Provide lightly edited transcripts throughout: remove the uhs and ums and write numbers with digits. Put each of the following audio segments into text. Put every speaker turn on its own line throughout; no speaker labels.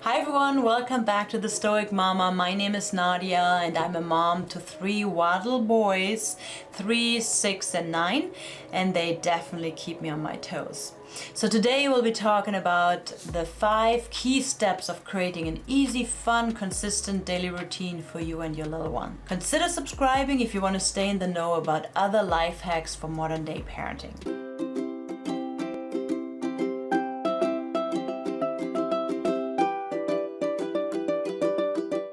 Hi everyone, welcome back to the Stoic Mama. My name is Nadia and I'm a mom to 3 waddle boys, 3, 6 and 9, and they definitely keep me on my toes. So today we'll be talking about the 5 key steps of creating an easy, fun, consistent daily routine for you and your little one. Consider subscribing if you want to stay in the know about other life hacks for modern day parenting.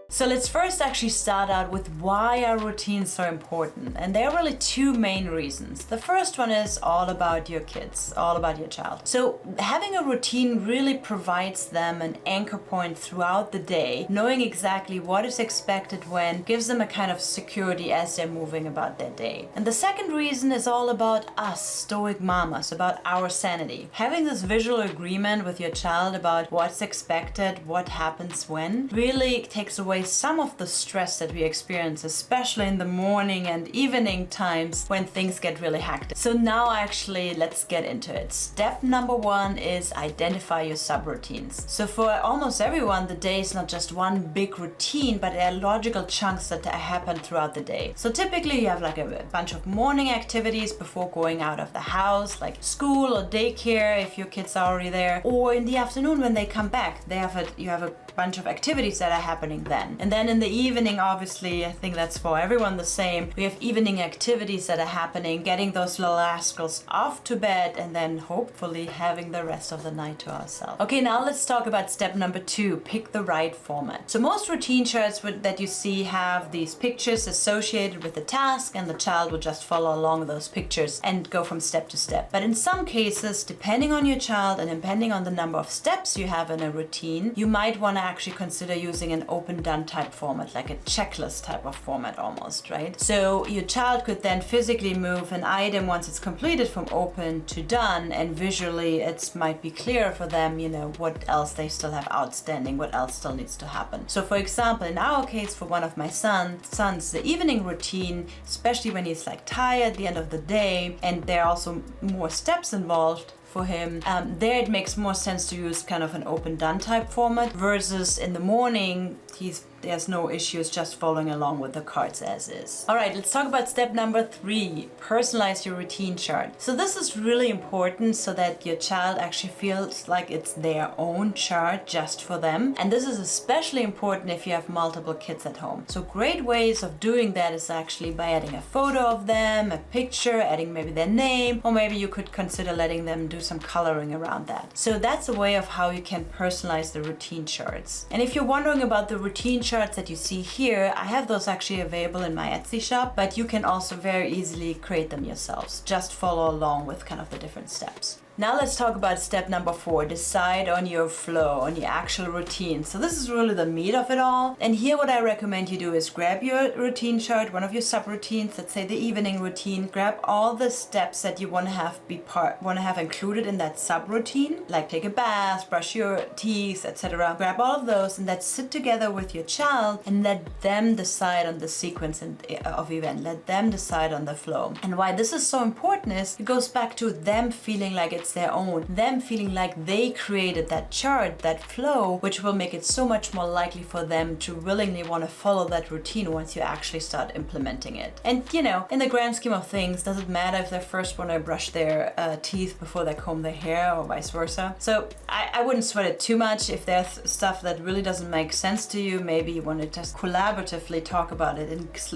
So let's first actually start out with why are routines so important. And there are really 2 main reasons. The first one is all about your kids, all about your child. So having a routine really provides them an anchor point throughout the day, knowing exactly what is expected when, gives them a kind of security as they're moving about their day. And the second reason is all about us, stoic mamas, about our sanity. Having this visual agreement with your child about what's expected, what happens when, really takes away some of the stress that we experience, especially in the morning and evening times when things get really hectic. So now actually let's get into it. Step number 1 is identify your subroutines. So for almost everyone, the day is not just one big routine, but there are logical chunks that happen throughout the day. So typically you have like a bunch of morning activities before going out of the house, like school or daycare if your kids are already there, or in the afternoon when they come back, you have a bunch of activities that are happening then. And then in the evening, obviously, I think that's for everyone the same. We have evening activities that are happening, getting those little rascals off to bed, and then hopefully having the rest of the night to ourselves. Okay, now let's talk about step number 2, pick the right format. So most routine charts that you see have these pictures associated with the task, and the child will just follow along those pictures and go from step to step. But in some cases, depending on your child and depending on the number of steps you have in a routine, you might want to actually consider using an open done type format, like a checklist type of format almost, right? So your child could then physically move an item once it's completed from open to done, and visually it might be clear for them, what else they still have outstanding, what else still needs to happen. So for example, in our case, for one of my sons, the evening routine, especially when he's like tired at the end of the day, and there are also more steps involved for him, there it makes more sense to use kind of an open done type format versus in the morning there's no issues just following along with the cards as is. All right, let's talk about step number 3, personalize your routine chart. So this is really important so that your child actually feels like it's their own chart just for them. And this is especially important if you have multiple kids at home. So great ways of doing that is actually by adding a photo of them, a picture, adding maybe their name, or maybe you could consider letting them do some coloring around that. So that's a way of how you can personalize the routine charts. And if you're wondering about the routine charts that you see here, I have those actually available in my Etsy shop, but you can also very easily create them yourselves. Just follow along with kind of the different steps. Now let's talk about step number 4, decide on your flow, on your actual routine. So this is really the meat of it all. And here what I recommend you do is grab your routine chart, one of your subroutines, let's say the evening routine, grab all the steps that you want to have included in that subroutine, like take a bath, brush your teeth, etc. Grab all of those and let's sit together with your child and let them decide on the sequence of event. Let them decide on the flow. And why this is so important is it goes back to them feeling like it's their own, them feeling like they created that chart, that flow, which will make it so much more likely for them to willingly want to follow that routine once you actually start implementing it. And in the grand scheme of things, does it matter if they first want to brush their teeth before they comb their hair or vice versa? So I wouldn't sweat it too much. If there's stuff that really doesn't make sense to you, maybe you want to just collaboratively talk about it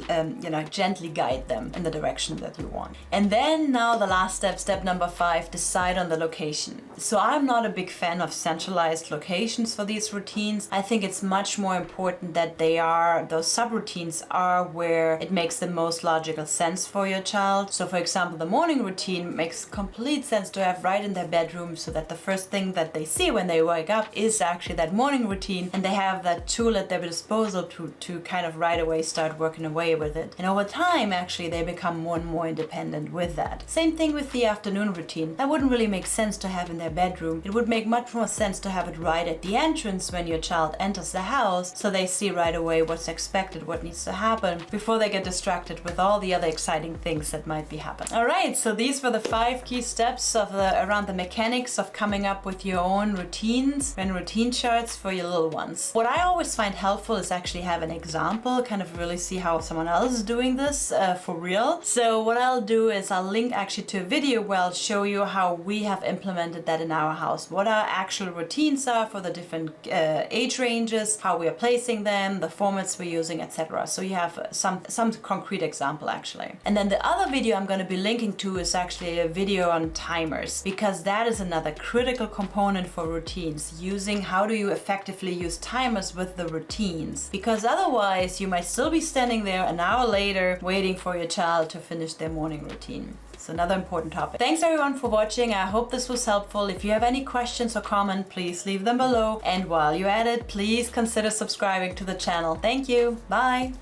and gently guide them in the direction that you want. And then now the last step number 5, decide on the location. So I'm not a big fan of centralized locations for these routines. I think it's much more important that those subroutines are where it makes the most logical sense for your child. So for example, the morning routine makes complete sense to have right in their bedroom so that the first thing that they see when they wake up is actually that morning routine, and they have that tool at their disposal to kind of right away start working away with it. And over time, actually, they become more and more independent with that. Same thing with the afternoon routine. That wouldn't really make sense to have in their bedroom. It would make much more sense to have it right at the entrance when your child enters the house, so they see right away what's expected, what needs to happen, before they get distracted with all the other exciting things that might be happening. All right, so these were the 5 key steps around the mechanics of coming up with your own routines and routine charts for your little ones. What I always find helpful is actually have an example, kind of really see how someone else is doing this for real. So what I'll do is I'll link actually to a video where I'll show you how we have implemented that in our house, what our actual routines are for the different age ranges, how we are placing them, the formats we're using, etc. So you have some concrete example actually. And then the other video I'm going to be linking to is actually a video on timers, because that is another critical component for routines, using how do you effectively use timers with the routines, because otherwise you might still be standing there an hour later waiting for your child to finish their morning routine. It's another important topic. Thanks everyone for watching. I hope this was helpful. If you have any questions or comments, please leave them below. And while you're at it, please consider subscribing to the channel. Thank you. Bye.